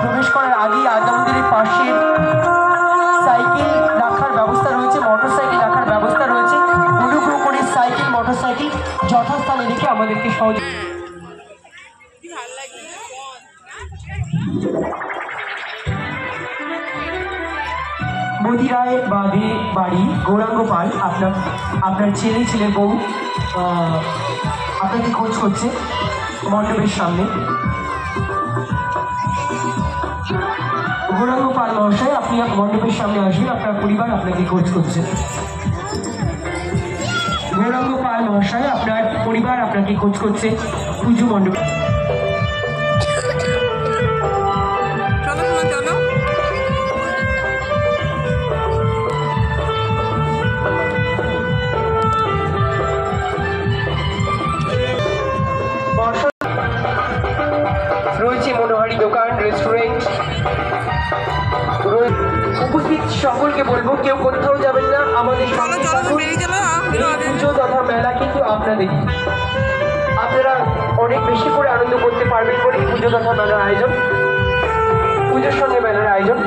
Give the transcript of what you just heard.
প্রবেশ করার আগেই আদ্যা মন্দিরের পাশে সাইকেল রাখার ব্যবস্থা রয়েছে, মোটরসাইকেল রাখার ব্যবস্থা রয়েছে। অনুগ্রহ করে সাইকেল মোটরসাইকেল যথাস্থানে রেখে আমাদেরকে সহজে মদিরায় বাদে বাড়ি গৌরাঙ্গ পাল আপনার ছেলে বউ আপনাকে খোঁজ করছে মণ্ডপের সামনে। গৌরাঙ্গ পাল মহাশয়, আপনি মণ্ডপের সামনে আসবেন, আপনার পরিবার আপনাকে খোঁজ করছে। গৌরাঙ্গ পাল মহাশয়, আপনার পরিবার আপনাকে খোঁজ করছে পুজো মণ্ডপে। রয়েছে মনোহারি দোকান, রেস্টুরেন্ট। উপস্থিত সকলকে বলবো কেউ কোথাও যাবেন না, আমাদের পুজো তথা মেলা কিন্তু আপনাদেরই। আপনারা অনেক বেশি করে আনন্দ করতে পারবেন বলে পুজো তথা মেলার আয়োজন, পুজোর সঙ্গে মেলার আয়োজন।